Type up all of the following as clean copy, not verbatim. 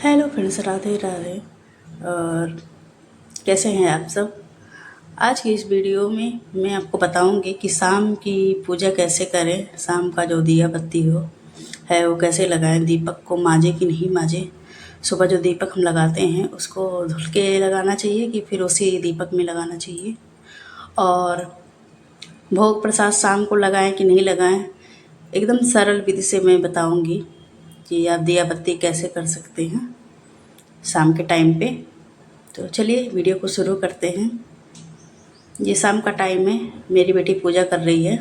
Hello friends, Radhe Radhe. और कैसे हैं आप सब। आज की इस वीडियो में मैं आपको बताऊंगी कि शाम की पूजा कैसे करें। शाम का जो दिया बत्ती है वो कैसे लगाएं, दीपक को मांजे कि नहीं मांजे। सुबह जो दीपक हम लगाते हैं उसको धुल के लगाना चाहिए कि फिर उसी दीपक में लगाना चाहिए। और भोग प्रसाद शाम को लगाएं कि नहीं लगाएं, एकदम सरल विधि से मैं बताऊंगी कि आप दिया बत्ती कैसे कर सकते हैं शाम के टाइम पे। तो चलिए वीडियो को शुरू करते हैं। ये शाम का टाइम है, मेरी बेटी पूजा कर रही है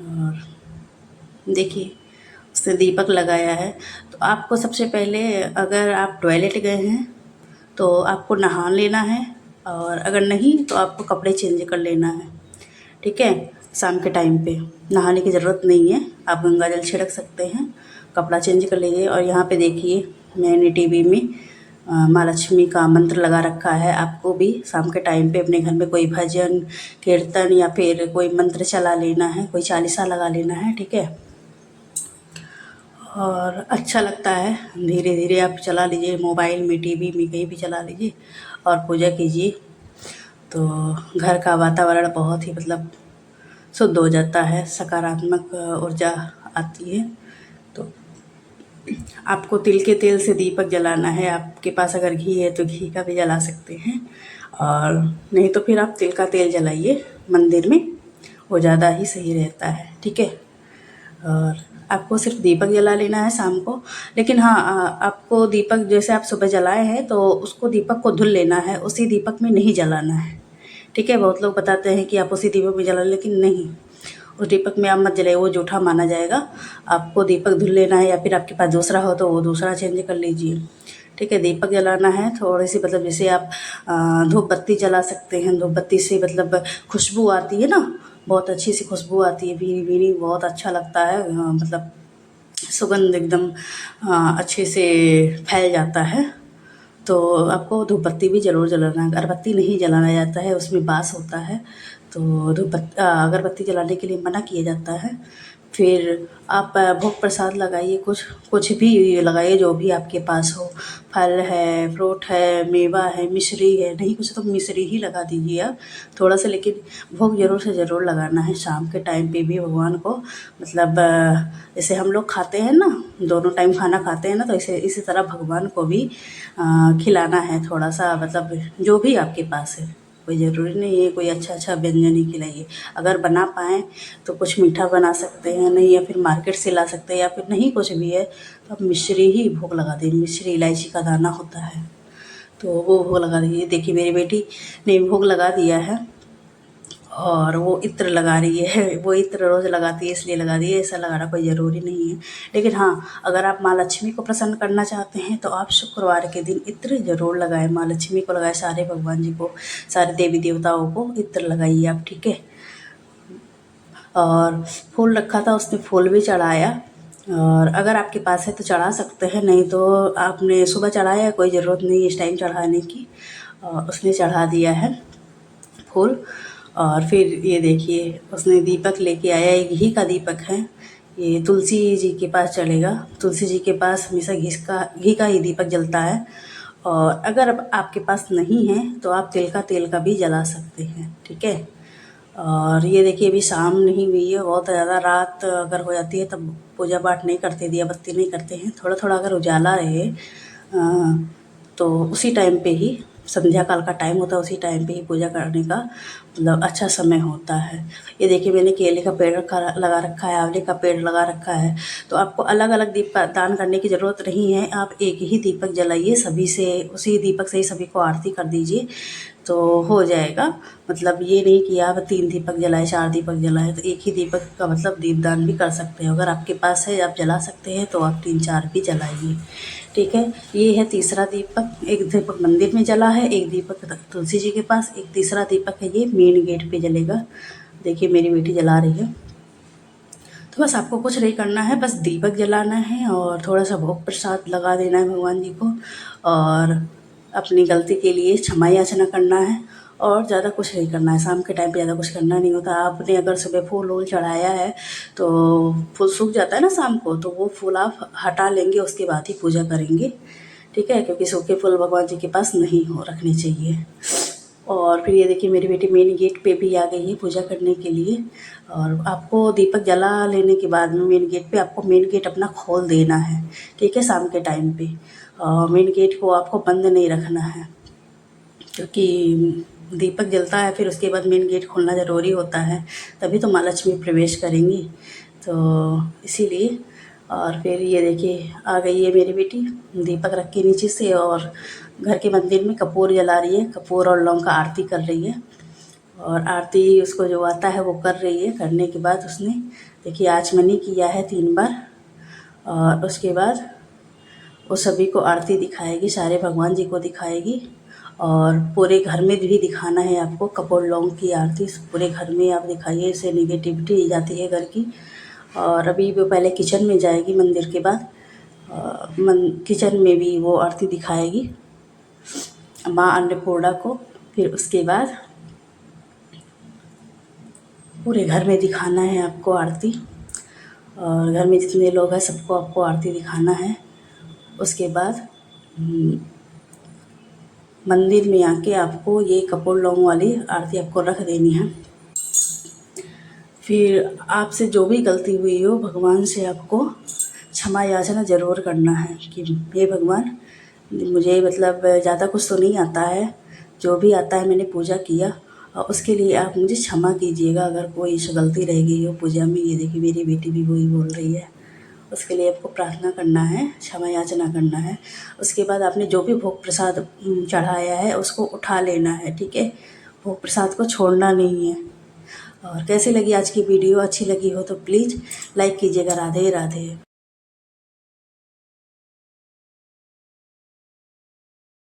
और देखिए उसने दीपक लगाया है। तो आपको सबसे पहले, अगर आप टॉयलेट गए हैं तो आपको नहा लेना है, और अगर नहीं तो आपको कपड़े चेंज कर लेना है। ठीक है, शाम के टाइम पे नहाने की ज़रूरत नहीं है, आप गंगा जल छिड़क सकते हैं, कपड़ा चेंज कर लीजिए। और यहाँ पे देखिए मैंने टीवी में माँ लक्ष्मी का मंत्र लगा रखा है। आपको भी शाम के टाइम पे अपने घर में कोई भजन कीर्तन या फिर कोई मंत्र चला लेना है, कोई चालीसा लगा लेना है। ठीक है, और अच्छा लगता है, धीरे धीरे आप चला लीजिए, मोबाइल में, टीवी में, कहीं भी चला लीजिए और पूजा कीजिए। तो घर का वातावरण बहुत ही शुद्ध हो जाता है, सकारात्मक ऊर्जा आती है। तो आपको तिल के तेल से दीपक जलाना है। आपके पास अगर घी है तो घी का भी जला सकते हैं, और नहीं तो फिर आप तिल का तेल जलाइए मंदिर में, वो ज़्यादा ही सही रहता है। ठीक है, और आपको सिर्फ दीपक जला लेना है शाम को। लेकिन हाँ, आपको दीपक जैसे आप सुबह जलाए हैं तो उसको दीपक को धुल लेना है, उसी दीपक में नहीं जलाना है। ठीक है, बहुत लोग बताते हैं कि आप उसी दीपक में जला, लेकिन नहीं, उस दीपक में आप मत जलाइए, वो जूठा माना जाएगा। आपको दीपक धुल लेना है, या फिर आपके पास दूसरा हो तो वो दूसरा चेंज कर लीजिए। ठीक है, दीपक जलाना है थोड़ी सी, जैसे आप धूप बत्ती जला सकते हैं। धूप बत्ती से खुशबू आती है ना, बहुत अच्छी सी खुशबू आती है, भीनी भीनी, बहुत अच्छा लगता है। सुगंध एकदम अच्छे से फैल जाता है। तो आपको धूप बत्ती भी ज़रूर जलाना है। अगरबत्ती नहीं जलाना जाता है, उसमें बास होता है, तो अगरबत्ती जलाने के लिए मना किया जाता है। फिर आप भोग प्रसाद लगाइए, कुछ कुछ भी लगाइए जो भी आपके पास हो। फल है, फ्रूट है, मेवा है, मिश्री है, नहीं कुछ तो मिश्री ही लगा दीजिए आप थोड़ा सा। लेकिन भोग ज़रूर से ज़रूर लगाना है शाम के टाइम पे भी भगवान को। जैसे हम लोग खाते हैं ना, दोनों टाइम खाना खाते हैं ना, तो इसी तरह भगवान को भी खिलाना है थोड़ा सा। जो भी आपके पास है, कोई ज़रूरी नहीं है कोई अच्छा व्यंजन ही खिलाइए। अगर बना पाएँ तो कुछ मीठा बना सकते हैं, नहीं या फिर मार्केट से ला सकते हैं, या फिर नहीं कुछ भी है तो आप मिश्री ही भोग लगा दीजिए। मिश्री इलायची का दाना होता है, तो वो भोग लगा दीजिए। देखिए मेरी बेटी ने भोग लगा दिया है, और वो इत्र लगा रही है। वो इत्र रोज़ लगाती है इसलिए लगा दी है, ऐसा लगाना कोई ज़रूरी नहीं है। लेकिन हाँ, अगर आप माँ लक्ष्मी को प्रसन्न करना चाहते हैं तो आप शुक्रवार के दिन इत्र ज़रूर लगाएं। माँ लक्ष्मी को लगाएं, सारे भगवान जी को, सारे देवी देवताओं को इत्र लगाइए आप। ठीक है, और फूल रखा था, उसने फूल भी चढ़ाया। और अगर आपके पास है तो चढ़ा सकते हैं, नहीं तो आपने सुबह चढ़ाया है, कोई ज़रूरत नहीं इस टाइम चढ़ाने की। और उसने चढ़ा दिया है फूल। और फिर ये देखिए उसने दीपक लेके आया, एक घी का दीपक है, ये तुलसी जी के पास चलेगा। तुलसी जी के पास हमेशा घी का ही दीपक जलता है। और अगर अब आपके पास नहीं है तो आप तिल का तेल का भी जला सकते हैं। ठीक है, और ये देखिए अभी शाम नहीं हुई है, बहुत ज़्यादा रात अगर हो जाती है तब पूजा पाठ नहीं करते, दिया बत्ती नहीं करते हैं। थोड़ा थोड़ा अगर उजाला रहे तो उसी टाइम पे ही, संध्या काल का टाइम होता है, उसी टाइम पे ही पूजा करने का अच्छा समय होता है। ये देखिए मैंने केले का पेड़ लगा रखा है, आंवले का पेड़ लगा रखा है। तो आपको अलग अलग दीप दान करने की ज़रूरत नहीं है, आप एक ही दीपक जलाइए, सभी से उसी दीपक से ही सभी को आरती कर दीजिए तो हो जाएगा। ये नहीं कि आप 3 दीपक जलाए, 4 दीपक जलाए, तो एक ही दीपक का दीपदान भी कर सकते हैं। अगर आपके पास है आप जला सकते हैं तो आप 3-4 भी जलाइए। ठीक है, ये है तीसरा दीपक। एक दीपक मंदिर में जला है, एक दीपक तुलसी जी के पास, एक तीसरा दीपक है ये मेन गेट पे जलेगा। देखिए मेरी बेटी जला रही है। तो बस आपको कुछ नहीं करना है, बस दीपक जलाना है और थोड़ा सा भोग प्रसाद लगा देना है भगवान जी को, और अपनी गलती के लिए क्षमा याचना करना है। और ज़्यादा कुछ नहीं करना है। शाम के टाइम पे ज़्यादा कुछ करना नहीं होता। आपने अगर सुबह फूल वूल चढ़ाया है तो फूल सूख जाता है ना शाम को, तो वो फूल आप हटा लेंगे, उसके बाद ही पूजा करेंगे, ठीक है, क्योंकि सूखे फूल भगवान जी के पास नहीं हो रखने चाहिए। और फिर ये देखिए मेरी बेटी मेन गेट पे भी आ गई है पूजा करने के लिए। और आपको दीपक जला लेने के बाद में मेन गेट पे आपको मेन गेट अपना खोल देना है, ठीक है, शाम के टाइम पे। मेन गेट को आपको बंद नहीं रखना है, क्योंकि दीपक जलता है फिर उसके बाद मेन गेट खोलना ज़रूरी होता है, तभी तो माँ लक्ष्मी प्रवेश करेंगी, तो इसीलिए। और फिर ये देखिए आ गई है मेरी बेटी, दीपक रख के नीचे से, और घर के मंदिर में कपूर जला रही है, कपूर और लौंग का आरती कर रही है। और आरती उसको जो आता है वो कर रही है। करने के बाद उसने देखिए आचमनी किया है 3 बार, और उसके बाद वो सभी को आरती दिखाएगी, सारे भगवान जी को दिखाएगी। और पूरे घर में भी दिखाना है आपको कपूर लौंग की आरती, पूरे घर में आप दिखाइए, इससे निगेटिविटी जाती है घर की। और अभी वो पहले किचन में जाएगी मंदिर के बाद, किचन में भी वो आरती दिखाएगी माँ अन्नपूर्णा को। फिर उसके बाद पूरे घर में दिखाना है आपको आरती, और घर में जितने लोग हैं सबको आपको आरती दिखाना है। उसके बाद मंदिर में आके आपको ये कपूर लौंग वाली आरती आपको रख देनी है। फिर आपसे जो भी गलती हुई हो भगवान से आपको क्षमा याचना ज़रूर करना है कि हे भगवान, मुझे मतलब ज़्यादा कुछ तो नहीं आता है, जो भी आता है मैंने पूजा किया, और उसके लिए आप मुझे क्षमा कीजिएगा अगर कोई गलती रह गई हो पूजा में। ये देखिए मेरी बेटी भी वही बोल रही है, उसके लिए आपको प्रार्थना करना है, क्षमा याचना करना है। उसके बाद आपने जो भी भोग प्रसाद चढ़ाया है उसको उठा लेना है, ठीक है, भोग प्रसाद को छोड़ना नहीं है। और कैसी लगी आज की वीडियो? अच्छी लगी हो तो प्लीज़ लाइक कीजिएगा। राधे राधे।